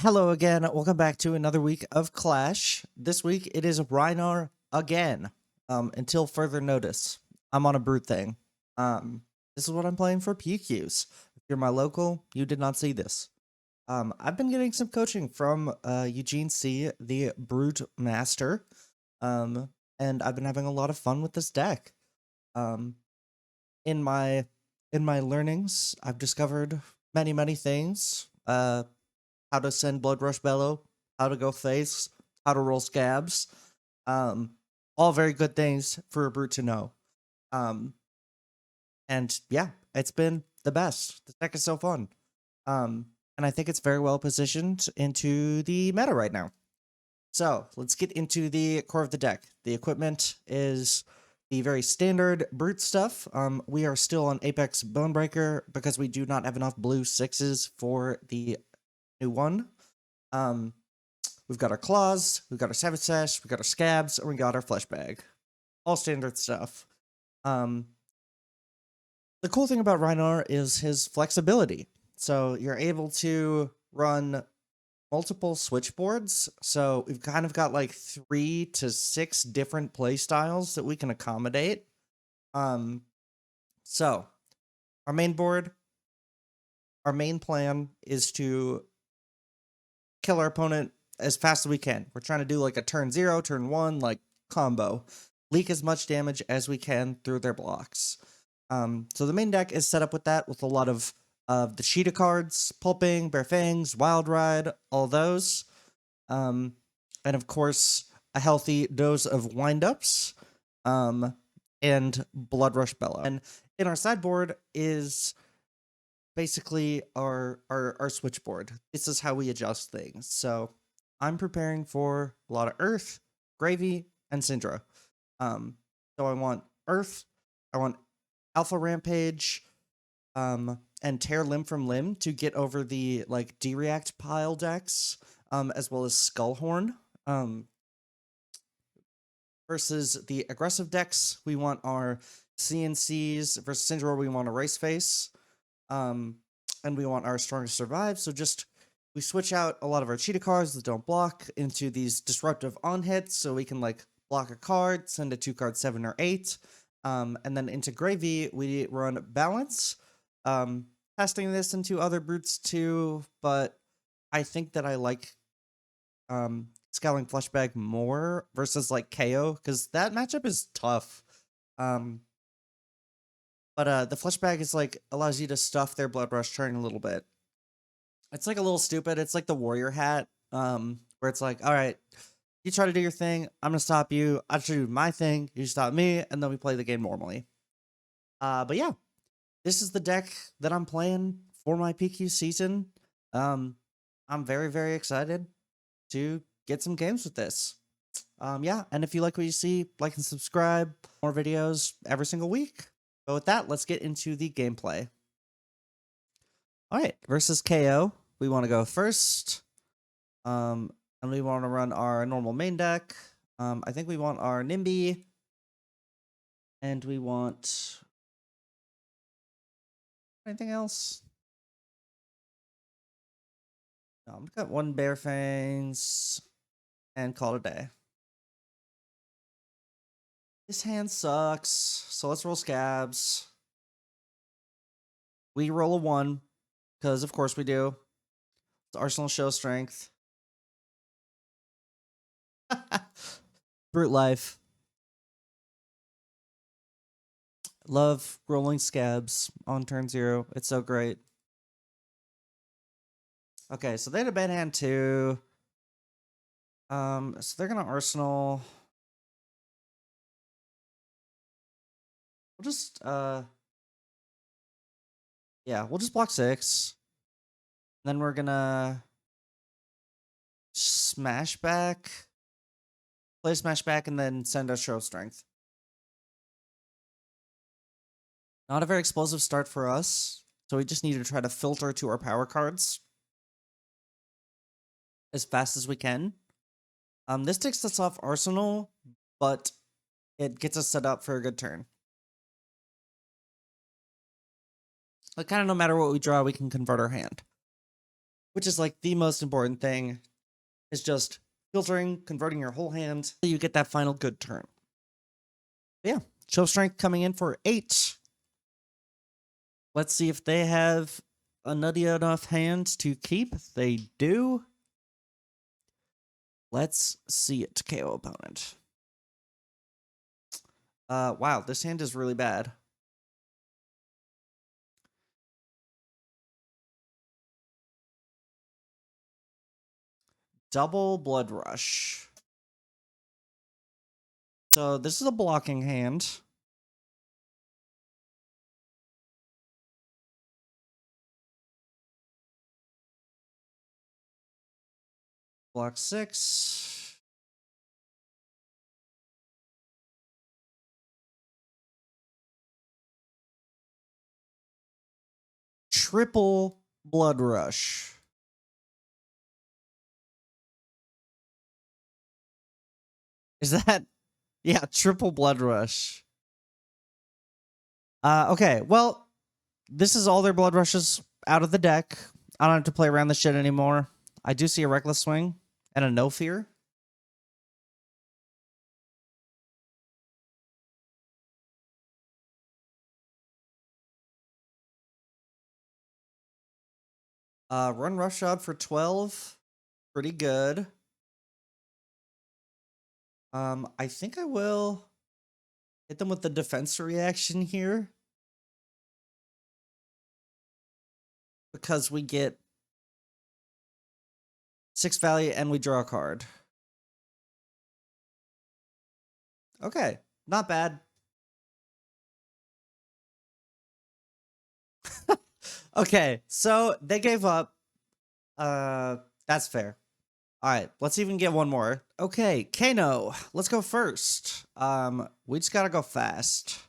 Hello again. Welcome back to another week of Clash. This week it is Rhinar again. Until further notice, I'm on a brute thing. This is what I'm playing for PQs. If you're my local, you did not see this. I've been getting some coaching from Eugene C, the brute master. And I've been having a lot of fun with this deck. Um, in my learnings, I've discovered many things. How to send Blood Rush Bellow, how to go face, how to roll scabs. All very good things for a brute to know. And yeah, it's been the best. The deck is so fun. And I think it's very well positioned into the meta right now. So let's get into the core of the deck. The equipment is the very standard brute stuff. We are still on Apex Bonebreaker because we do not have enough blue 6s for the new one. We've got our claws, we've got our savage sash, we've got our scabs, and we got our flesh bag. All standard stuff. The cool thing about Rhinar is his flexibility. So you're able to run multiple switchboards. So we've kind of got like 3 to 6 different play styles that we can accommodate. So our main board, our main plan is to kill our opponent as fast as we can. We're trying to do like a turn 0, turn 1, like combo. Leak as much damage as we can through their blocks. So the main deck is set up with that, with a lot of the cheetah cards, Pulping, Bare Fangs, Wild Ride, all those. And of course, a healthy dose of windups, and Blood Rush Bellow. And in our sideboard is basically our switchboard. This is how we adjust things. So I'm preparing for a lot of Earth, Gravy, and Cindra. So I want Earth, I want Alpha Rampage, and Tear Limb from Limb to get over the like D-React pile decks, as well as Skullhorn. Versus the aggressive decks, we want our CNCs. Versus Cindra, we want a Race Face. And we want our Strongest Survive. So just we switch out a lot of our cheetah cards that don't block into these disruptive on hits, so we can like block a card, send a 2-card 7 or 8. And then into Gravy, we run Balance. Testing this into other brutes too, but I think that I like Scowling Fleshbag more versus like Kayo, because that matchup is tough. But the Fleshbag is like allows you to stuff their Blood Rush turn a little bit. It's like a little stupid. It's like the warrior hat, where it's like, all right, you try to do your thing, I'm gonna stop you. I try to do my thing, you stop me, and then we play the game normally. But yeah, this is the deck that I'm playing for my PQ season. I'm very excited to get some games with this. Yeah, and if you like what you see, like and subscribe. More videos every single week. But with that, let's get into the gameplay. Alright, versus Kayo, we want to go first. And we want to run our normal main deck. I think we want our Nimby. And we want anything else? No, I'm got 1 Bare Fangs and call it a day. This hand sucks, so let's roll scabs. We roll a 1, because of course we do. The Arsenal show strength. Brute life. Love rolling scabs on turn 0. It's so great. Okay, so they had a bad hand too. So they're gonna Arsenal. We'll just yeah, we'll just block 6. Then we're gonna smash back. Play smash back and then send a show strength. Not a very explosive start for us, so we just need to try to filter to our power cards as fast as we can. This takes us off Arsenal, but it gets us set up for a good turn. Like, kind of no matter what we draw, we can convert our hand, which is like the most important thing, is just filtering, converting your whole hand so you get that final good turn. But yeah, show strength coming in for 8. Let's see if they have a nutty enough hand to keep. They do. Let's see it, KO opponent. Wow, this hand is really bad. Double Blood Rush. So this is a blocking hand. Block 6. Triple Blood Rush. Is that? Yeah, triple Blood Rush. Okay, well, this is all their Blood Rushes out of the deck. I don't have to play around this shit anymore. I do see a Reckless Swing and a No Fear. Run Roughshod for 12. Pretty good. I think I will hit them with the defense reaction here. Because we get 6 value and we draw a card. Okay, not bad. Okay, so they gave up. That's fair. All right, let's even get one more. Okay, Kano, let's go first. We just gotta go fast.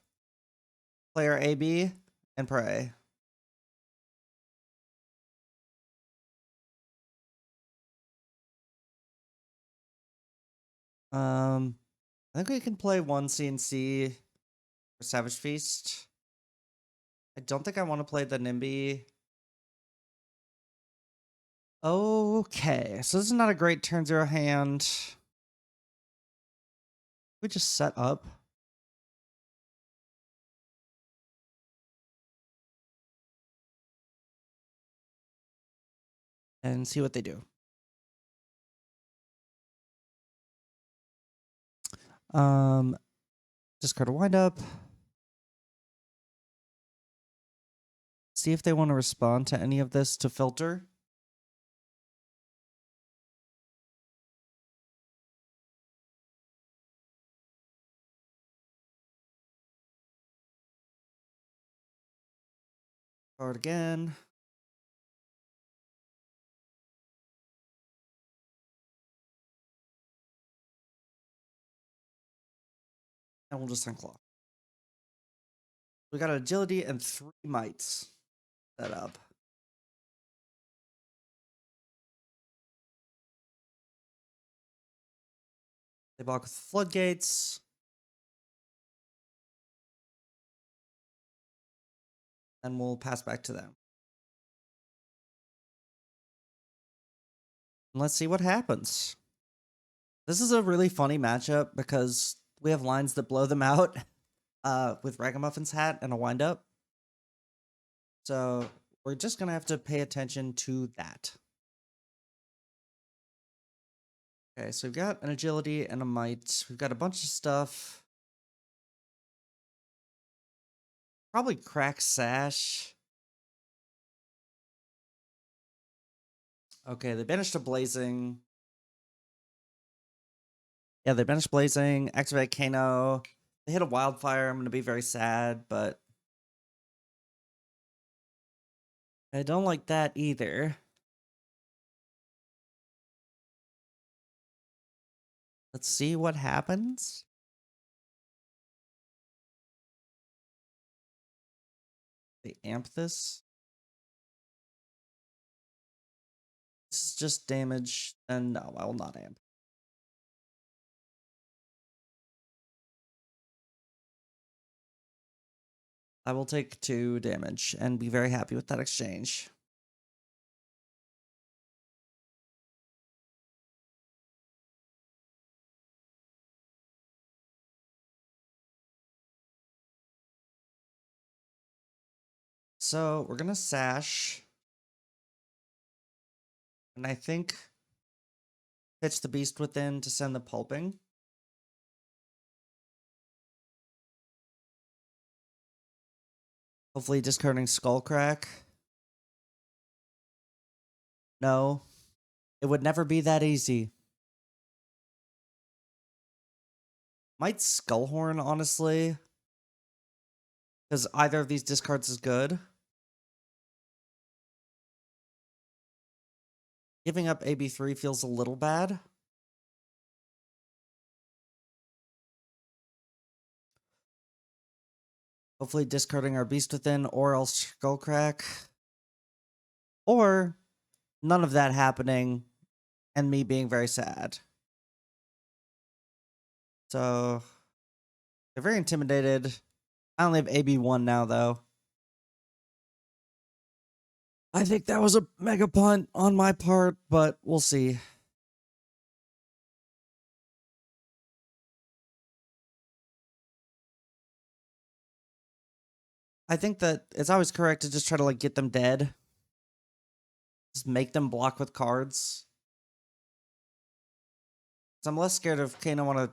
Player AB and pray. I think we can play one CNC for Savage Feast. I don't think I want to play the NIMBY. Okay, so this is not a great turn 0 hand. We just set up. And see what they do. Discard a wind up. See if they want to respond to any of this to filter. Card again. And we'll just unclaw. We got agility and 3 mites set up. They block with floodgates. And we'll pass back to them. And let's see what happens. This is a really funny matchup because we have lines that blow them out with Ragamuffin's hat and a wind up. So we're just going to have to pay attention to that. Okay, so we've got an agility and a might. We've got a bunch of stuff. Probably crack sash. Okay, they banished a blazing. Yeah, they banished blazing. Activate Kano. They hit a wildfire. I'm gonna be very sad, but I don't like that either. Let's see what happens. They amp this. This is just damage, and no, I will not amp. I will take 2 damage and be very happy with that exchange. So we're gonna sash. And I think pitch the beast within to send the pulping. Hopefully discarding Skullcrack. No. It would never be that easy. Might Skullhorn, honestly. Because either of these discards is good. Giving up AB3 feels a little bad. Hopefully discarding our Beast Within or else Skullcrack. Or none of that happening and me being very sad. So they're very intimidated. I only have AB1 now, though. I think that was a mega punt on my part, but we'll see. I think that it's always correct to just try to like get them dead. Just make them block with cards. So I'm less scared of Kano on a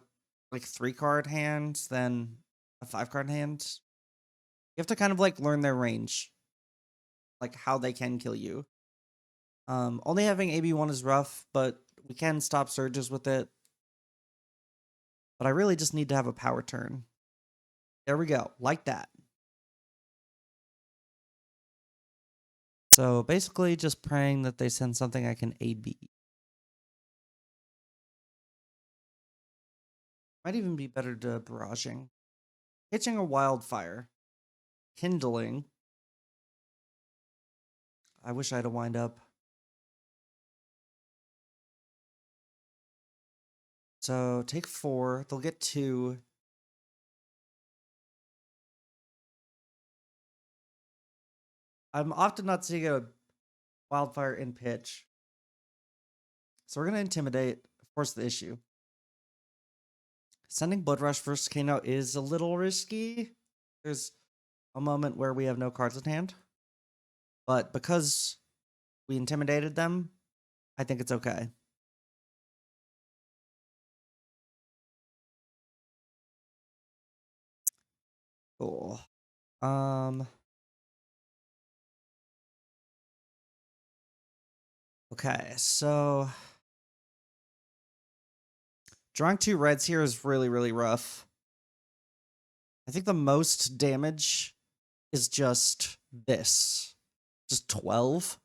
like 3-card hand than a 5-card hand. You have to kind of like learn their range. Like how they can kill you. Only having AB1 is rough, but we can stop surges with it. But I really just need to have a power turn. There we go, like that. So basically just praying that they send something I can AB. Might even be better to barraging. Hitching a wildfire. Kindling. I wish I had a wind up. So take 4. They'll get 2. I'm often not seeing a wildfire in pitch. So we're going to intimidate, force the issue. Sending Blood Rush versus Kano is a little risky. There's a moment where we have no cards in hand. But because we intimidated them, I think it's okay. Cool. Okay, so drawing 2 reds here is really, really rough. I think the most damage is just this. Just 12.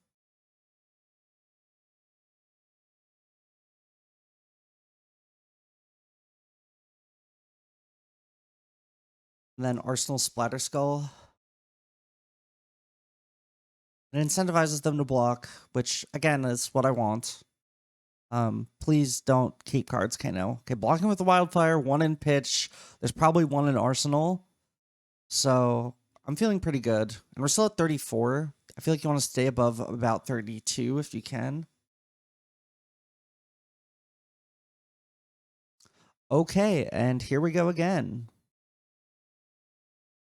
And then Arsenal Splatter Skull. It incentivizes them to block, which again is what I want. Please don't keep cards, Kano. Okay, blocking with the Wildfire, 1 in pitch. There's probably 1 in Arsenal. So I'm feeling pretty good. And we're still at 34. I feel like you want to stay above about 32 if you can. Okay, and here we go again.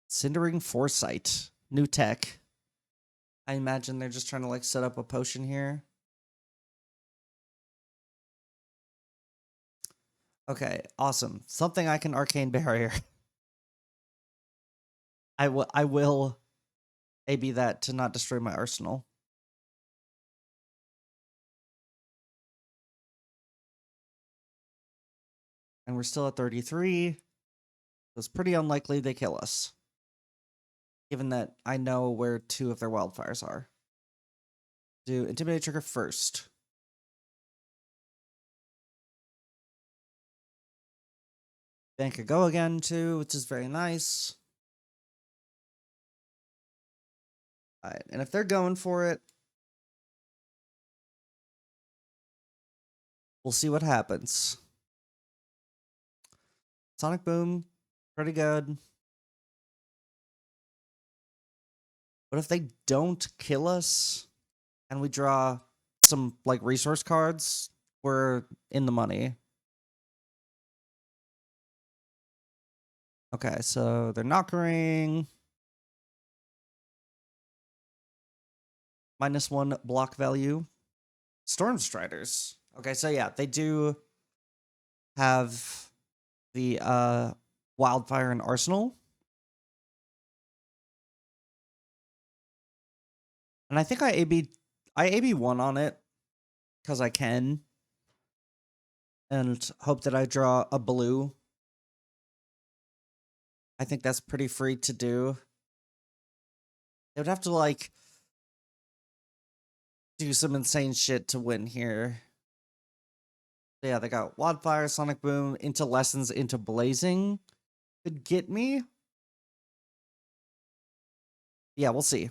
Cindering Foresight. New tech. I imagine they're just trying to like set up a potion here. Okay, awesome. Something I can Arcane Barrier. I will AB that to not destroy my arsenal. And we're still at 33. So it's pretty unlikely they kill us. Given that I know where 2 of their wildfires are. Do Intimidate trigger first. Bank a go again too, which is very nice. Alright, and if they're going for it, we'll see what happens. Sonic Boom, pretty good. But if they don't kill us and we draw some like resource cards, we're in the money. Okay, so they're Knockering. -1 block value. Storm Striders. Okay, so yeah, they do have the Wildfire and Arsenal. And I think I AB1 on it because I can. And hope that I draw a blue. I think that's pretty free to do. They would have to, like, do some insane shit to win here. Yeah, they got Wildfire, Sonic Boom, into Lessons, into Blazing. Could get me. Yeah, we'll see.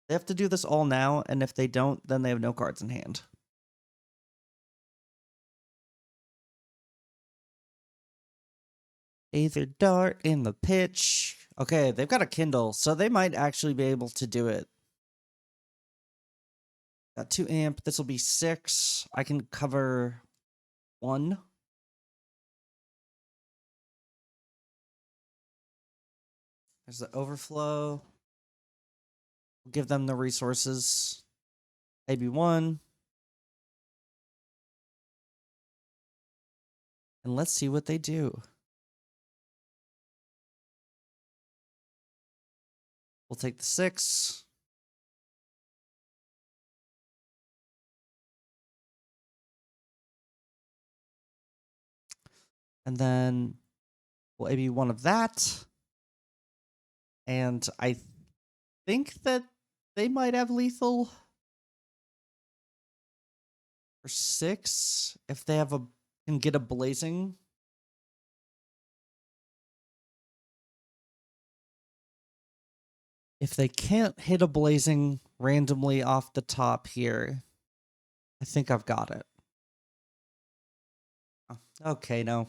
They have to do this all now, and if they don't, then they have no cards in hand. Aether Dart in the pitch. Okay, they've got a Kindle, so they might actually be able to do it. Got 2 amp. This will be 6. I can cover 1. There's the overflow. We'll give them the resources. Maybe 1. And let's see what they do. We'll take the 6. And then we'll AB 1 of that. And I think that they might have lethal for 6 if they have can get a blazing. If they can't hit a blazing randomly off the top here, I think I've got it. Okay, no.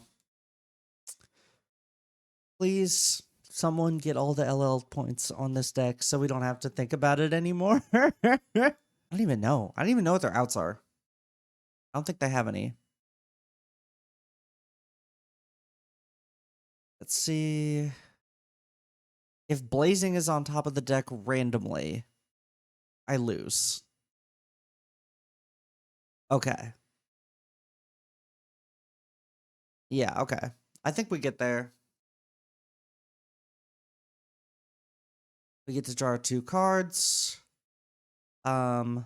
Please, someone get all the LL points on this deck so we don't have to think about it anymore. I don't even know. I don't even know what their outs are. I don't think they have any. Let's see. If blazing is on top of the deck randomly, I lose. Okay. Yeah, okay. I think we get there. We get to draw 2 cards. And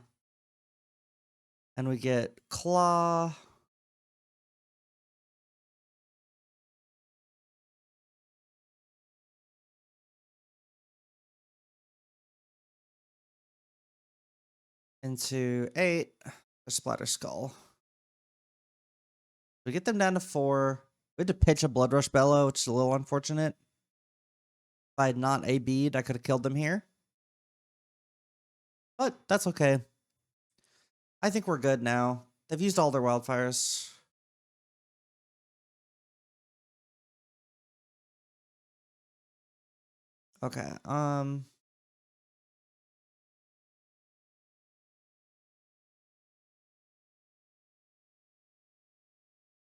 we get Claw. Into 8. A Splatter Skull. We get them down to 4. We had to pitch a Blood Rush Bellow, which is a little unfortunate. If I had not AB'd, I could have killed them here. But that's okay. I think we're good now. They've used all their wildfires. Okay, so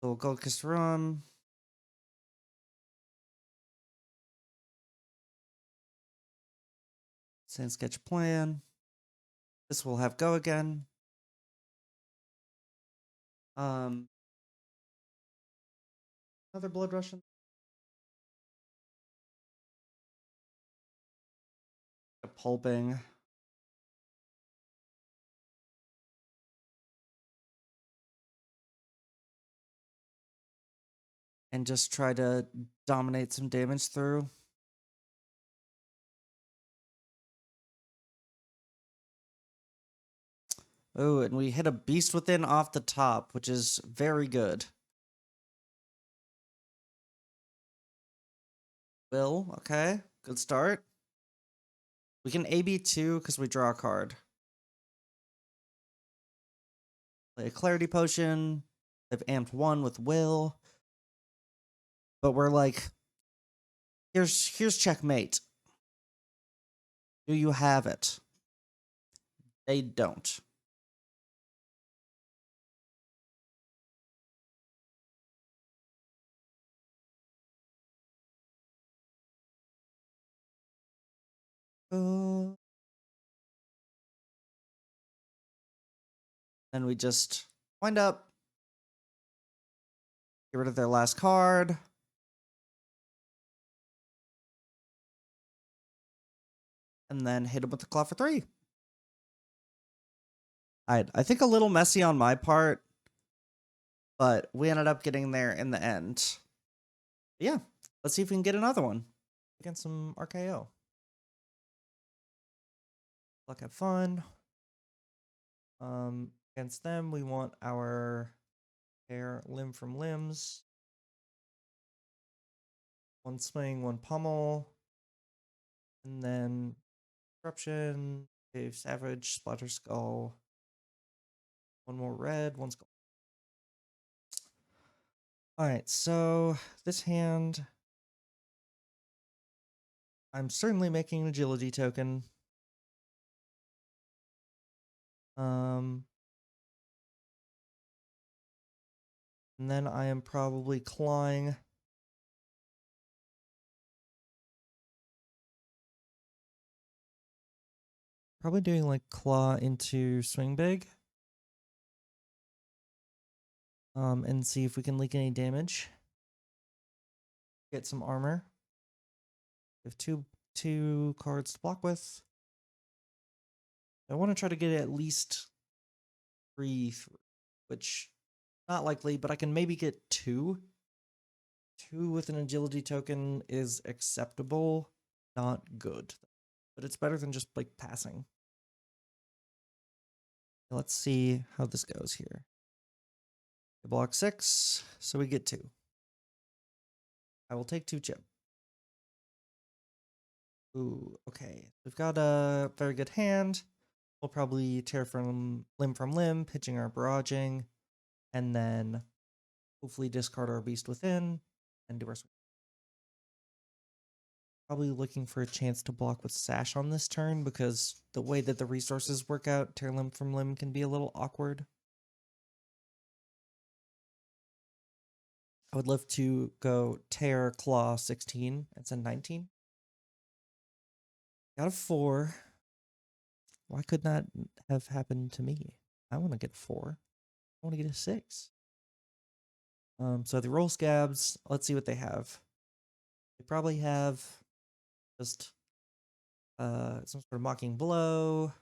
we'll go Kisrum. Sand Sketch Plan. This will have go again. Another Blood Russian. A Pulping. And just try to dominate some damage through. Oh, and we hit a Beast Within off the top, which is very good. Will, okay. Good start. We can AB2 because we draw a card. Play a Clarity Potion. They've amped 1 with Will. But we're like, here's checkmate. Do you have it? They don't. Then we just wind up, get rid of their last card. And then hit him with the claw for 3. I think a little messy on my part, but we ended up getting there in the end. But yeah, let's see if we can get another one against some RKO. Luck, have fun. Against them, we want our pair limb from limbs. 1 swing, 1 pummel. And then disruption, Dave Savage, Splatter Skull. 1 more red, 1 skull. Alright, so this hand, I'm certainly making an agility token. And then I am probably clawing. Probably doing like claw into swing big. And see if we can leak any damage. Get some armor. We have two cards to block with. I want to try to get at least 3 through, which not likely, but I can maybe get 2. 2 with an agility token is acceptable, not good, but it's better than just like passing. Let's see how this goes here. I block 6, so we get 2. I will take 2 chip. Ooh, okay. We've got a very good hand. We'll probably tear from limb, pitching our barraging, and then hopefully discard our beast within and do our swing. Probably looking for a chance to block with Sash on this turn because the way that the resources work out, tear limb from limb can be a little awkward. I would love to go tear claw 16 and send 19. Got a 4. Why could that have happened to me? I want to get 4. I want to get a 6. So the roll scabs, let's see what they have. They probably have just some sort of mocking blow.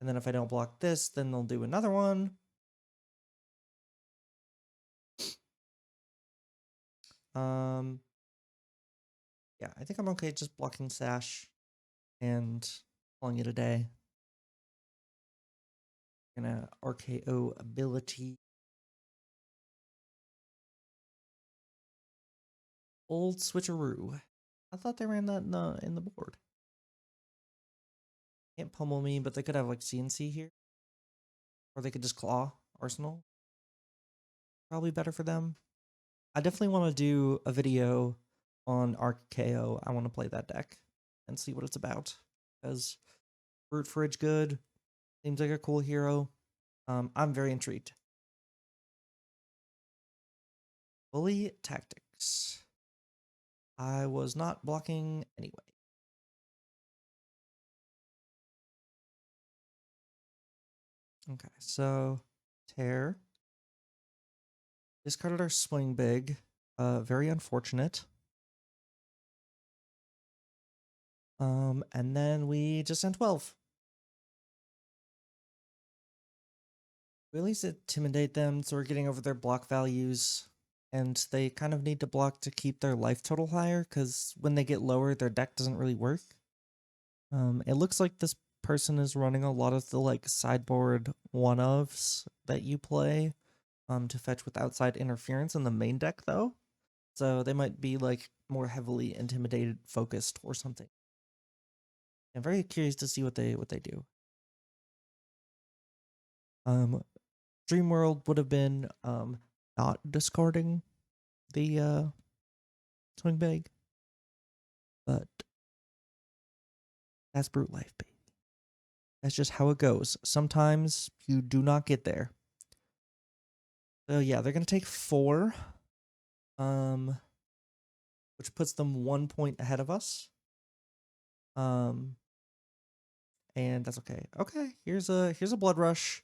And then if I don't block this, then they'll do another one. Yeah, I think I'm okay just blocking Sash and calling it a day. Gonna RKO ability. Old switcheroo. I thought they ran that in the board. Can't pummel me, but they could have like CNC here. Or they could just claw Arsenal. Probably better for them. I definitely want to do a video on RKO. I want to play that deck and see what it's about. Because Brute Fridge good. Seems like a cool hero. I'm very intrigued. Bully Tactics. I was not blocking anyway. Okay, so tear. Discarded our swing big. Very unfortunate. And then we just sent 12. We at least intimidate them, so we're getting over their block values. And they kind of need to block to keep their life total higher, because when they get lower, their deck doesn't really work. It looks like this person is running a lot of the like sideboard one-ofs that you play to fetch with outside interference in the main deck, though. So they might be like more heavily intimidated focused or something. I'm very curious to see what they do. Dream World would have been not discarding the swing bag, but that's brute life, baby. That's just how it goes. Sometimes you do not get there. So yeah, they're gonna take 4, which puts them 1 point ahead of us. and that's okay. Okay, here's a blood rush.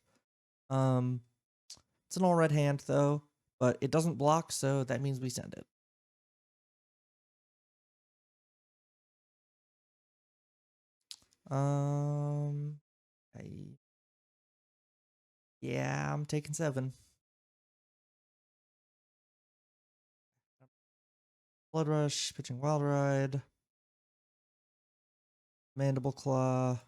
It's an all red hand though, but it doesn't block, so that means we send it. I, yeah, I'm taking 7. Blood rush, pitching wild ride, mandible claw.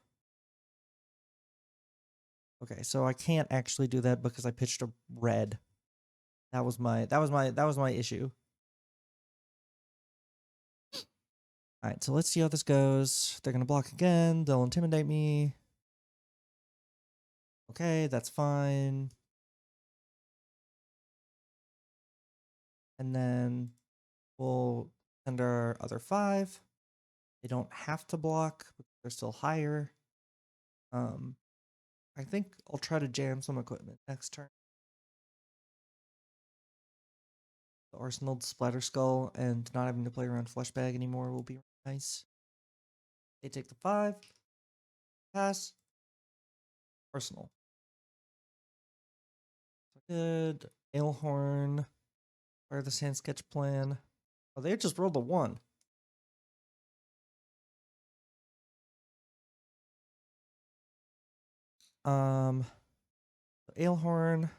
Okay, so I can't actually do that because I pitched a red. That was my issue. All right, so let's see how this goes. They're gonna block again. They'll intimidate me. Okay, that's fine. And then we'll send our other 5. They don't have to block, but they're still higher. I think I'll try to jam some equipment next turn. The Arsenal Splatter Skull and not having to play around Flesh Bag anymore will be nice. They take the 5. Pass. Arsenal. Good. Ailhorn. Fire the Sand Sketch Plan. Oh, they just rolled a 1. Ailhorn.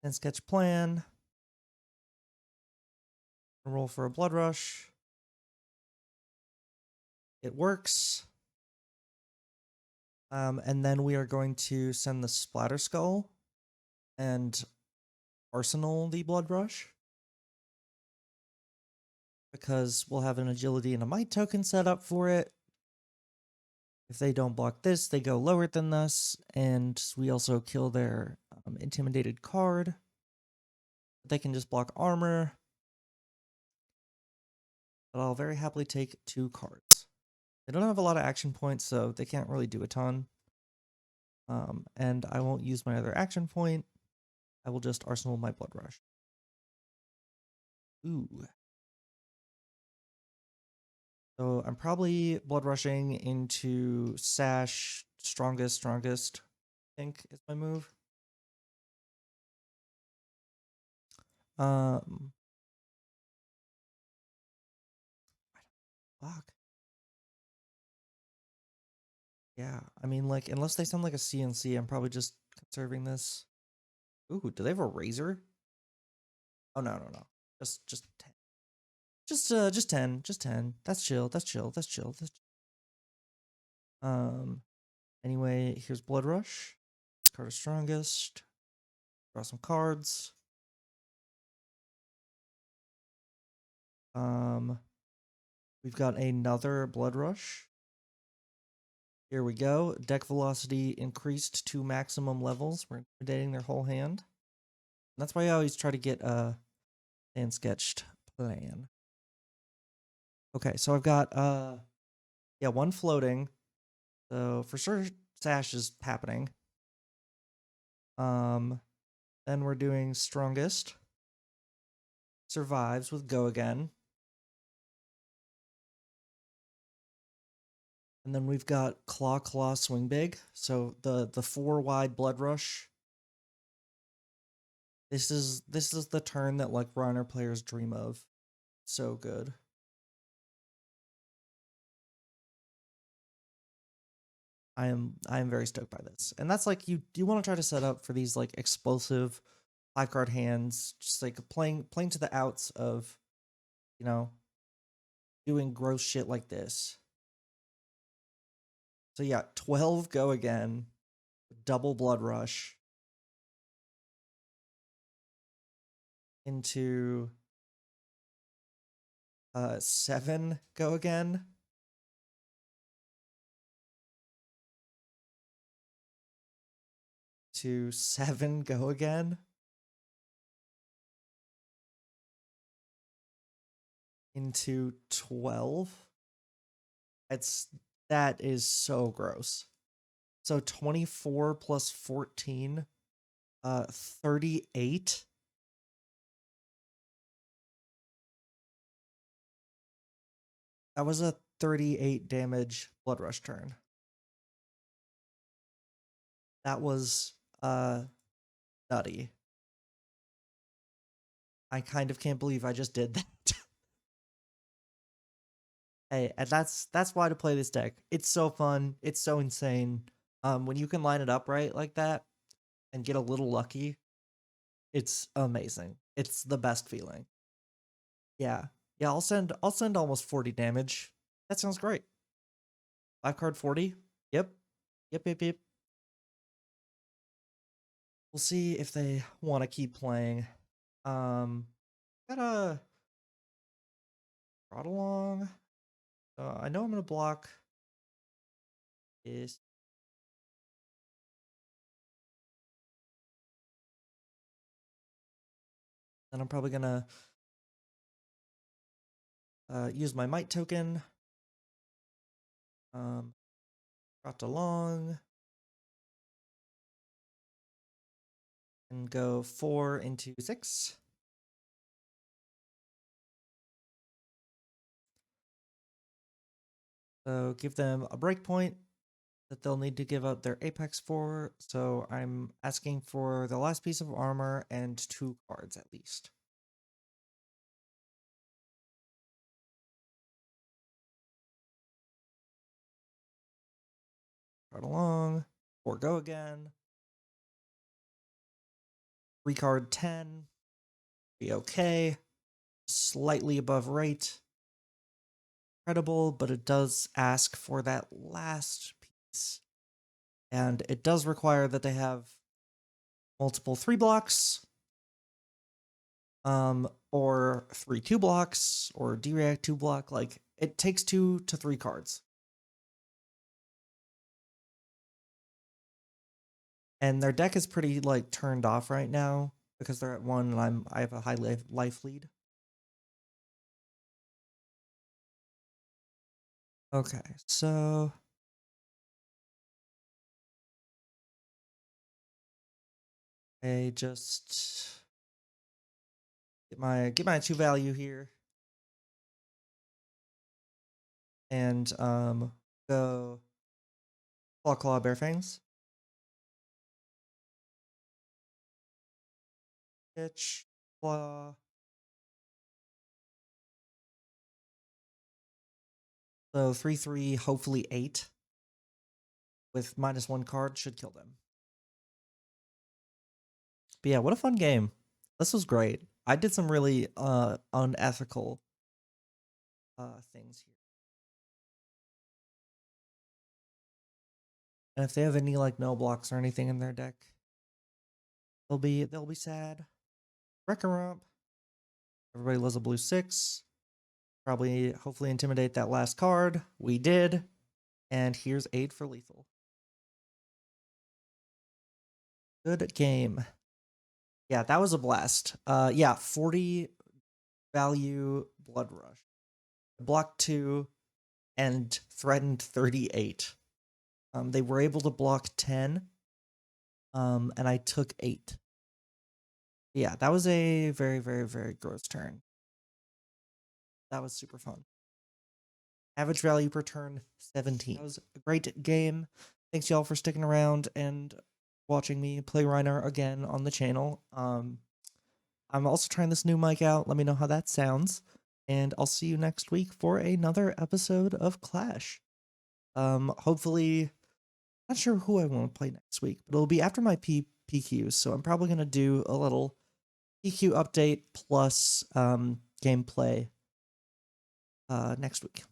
Sand Sketch Plan. Roll for a Blood Rush. It works. And then we are going to send the Splatter Skull and Arsenal the Blood Rush. Because we'll have an agility and a might token set up for it. If they don't block this, they go lower than us, and we also kill their intimidated card. They can just block armor. But I'll very happily take 2 cards. They don't have a lot of action points, so they can't really do a ton. And I won't use my other action point. I will just Arsenal my Blood Rush. Ooh. So I'm probably Blood Rushing into Sash, Strongest, I think is my move. Fuck. Yeah, I mean, like, unless they sound like a CNC, I'm probably just conserving this. Ooh, do they have a razor? Oh, no. Just 10. Just 10. Just 10. That's chill. Anyway, here's Blood Rush. This card is Strongest. Draw some cards. We've got another Blood Rush. Here we go. Deck velocity increased to maximum levels. We're intimidating their whole hand. And that's why I always try to get a hand sketched plan. Okay, so I've got 1 floating. So for sure Sash is happening. Then we're doing Strongest. Survives with Go Again. And then we've got Claw, Swing Big. So the 4 wide Blood Rush. This is the turn that like Rhinar players dream of. So good. I am very stoked by this. And that's like you want to try to set up for these like explosive 5-card hands, just like playing to the outs of, you know, doing gross shit like this. So yeah, 12 Go Again, double Blood Rush into 7 Go Again. To 7 Go Again. Into 12. That is so gross. So 24 plus 14, 38. That was a 38 damage Blood Rush turn. That was nutty. I kind of can't believe I just did that. Hey, and that's why to play this deck. It's so fun. It's so insane. When you can line it up right like that and get a little lucky, it's amazing. It's the best feeling. Yeah. Yeah, I'll send almost 40 damage. That sounds great. 5 card 40? Yep. Yep. We'll see if they want to keep playing. Gotta trot along. I know I'm gonna block is and I'm probably gonna use my might token. Trot along and go 4 into 6. So give them a breakpoint that they'll need to give out their apex for. So I'm asking for the last piece of armor and 2 cards at least. Trot along, go again. 3 card 10. Be okay. Slightly above rate. Incredible, but it does ask for that last piece. And it does require that they have multiple 3 blocks, or 3 2 blocks, or D-React 2 block. Like, it takes 2 to 3 cards. And their deck is pretty, like, turned off right now because they're at 1 and I have a high life lead. Okay, so I just get my 2 value here. And go Claw Bear Fangs. Pitch, Claw. So 3/3, hopefully 8. With -1 card should kill them. But yeah, what a fun game. This was great. I did some really unethical things here. And if they have any like no blocks or anything in their deck, they'll be sad. Wreck-a-Romp. Everybody loves a blue 6. Probably hopefully intimidate that last card. We did. And here's 8 for lethal. Good game. Yeah, that was a blast. Yeah, 40 value Blood Rush. Block 2 and threatened 38. They were able to block 10. And I took 8. Yeah, that was a very, very, very gross turn. That was super fun. Average value per turn, 17. That was a great game. Thanks y'all for sticking around and watching me play Rhinar again on the channel. I'm also trying this new mic out. Let me know how that sounds. And I'll see you next week for another episode of Clash. Hopefully, not sure who I want to play next week, but it'll be after my PQs. So I'm probably going to do a little PQ update plus gameplay next week.